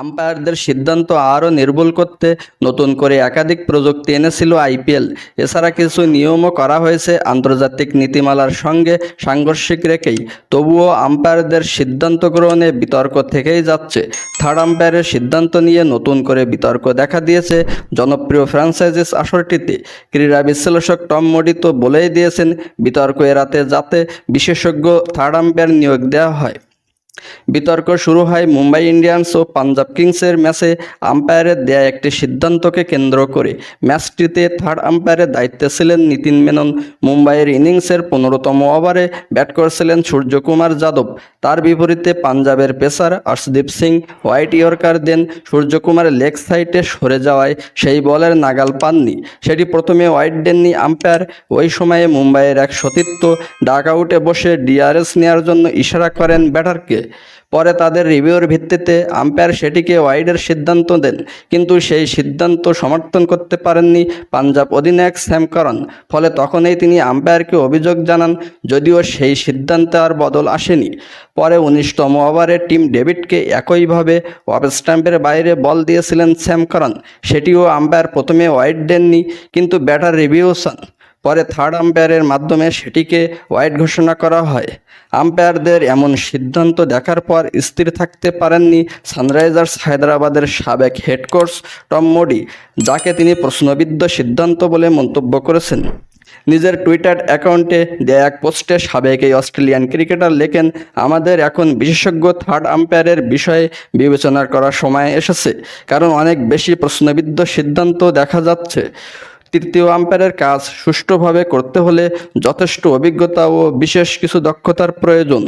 আম্পায়ারদের সিদ্ধান্ত আরও নির্ভুল করতে নতুন করে একাধিক প্রযুক্তি এনেছিল আইপিএল। এছাড়া কিছু নিয়মও করা হয়েছে আন্তর্জাতিক নীতিমালার সঙ্গে সাংঘর্ষিক রেখেই। তবুও আম্পায়ারদের সিদ্ধান্ত গ্রহণে বিতর্ক থেকেই যাচ্ছে। থার্ড আম্পায়ারের সিদ্ধান্ত নিয়ে নতুন করে বিতর্ক দেখা দিয়েছে জনপ্রিয় ফ্র্যাঞ্চাইজিস আসরটিতে। ক্রীড়া বিশ্লেষক টম মোডি তো বলেই দিয়েছেন, বিতর্ক এড়াতে যাতে বিশেষজ্ঞ থার্ড আম্পায়ার নিয়োগ দেওয়া হয়। বিতর্ক শুরু হয় মুম্বাই ইন্ডিয়ান্স ও পাঞ্জাব কিংসের ম্যাচে আম্পায়ারের দেয়া একটি সিদ্ধান্তকে কেন্দ্র করে। ম্যাচটিতে থার্ড আম্পায়ারের দায়িত্বে ছিলেন নীতিন মেনন। মুম্বাইয়ের ইনিংসের 15তম ওভারে ব্যাট করছিলেন সূর্যকুমার যাদব। তার বিপরীতে পাঞ্জাবের pacer Arshdeep Singh wide yorker দেন। সূর্যকুমার লেগ সাইডে সরে যাওয়ায় সেই বলের নাগাল পাননি। সেটি প্রথমে হোয়াইট দেননি আম্পায়ার। ওই সময়ে মুম্বাইয়ের এক সতীর্থ ডাক আউটে বসে ডিআরএস নেওয়ার জন্য ইশারা করেন ব্যাটারকে। পরে তাদের রিভিউর ভিত্তিতে আম্পায়ার সেটিকে ওয়াইডের সিদ্ধান্ত দেন, কিন্তু সেই সিদ্ধান্ত সমর্থন করতে পারেননি পাঞ্জাব অধিনায়ক স্যাম কারান। ফলে তখনই তিনি আম্পায়ারকে অভিযোগ জানান, যদিও সেই সিদ্ধান্তে আর বদল আসেনি। পরে 19তম ওভারে টিম ডেভিডকে একইভাবে অফ স্ট্যাম্পের বাইরে বল দিয়েছিলেন স্যাম কারান। সেটিও আম্পায়ার প্রথমে ওয়াইড দেননি, কিন্তু ব্যাটার রিভিউ চান। পরে থার্ড আম্পায়ারের মাধ্যমে সেটিকে ওয়াইড ঘোষণা করা হয়। আম্পায়ারদের এমন সিদ্ধান্ত দেখার পর স্থির থাকতে পারেননি সানরাইজার্স হায়দ্রাবাদের সাবেক হেড কোচ টম মোডি, যাকে তিনি প্রশ্নবিদ্ধ সিদ্ধান্ত বলে মন্তব্য করেছেন। নিজের টুইটার অ্যাকাউন্টে দেয়া এক পোস্টে সাবেক এই অস্ট্রেলিয়ান ক্রিকেটার লেখেন, আমাদের এখন বিশেষজ্ঞ থার্ড আম্পায়ারের বিষয়ে বিবেচনা করার সময় এসেছে, কারণ অনেক বেশি প্রশ্নবিদ্ধ সিদ্ধান্ত দেখা যাচ্ছে। তৃতীয় আম্পায়ারের কাজ সুষ্ঠুভাবে করতে হলে যথেষ্ট অভিজ্ঞতা ও বিশেষ কিছু দক্ষতার প্রয়োজন।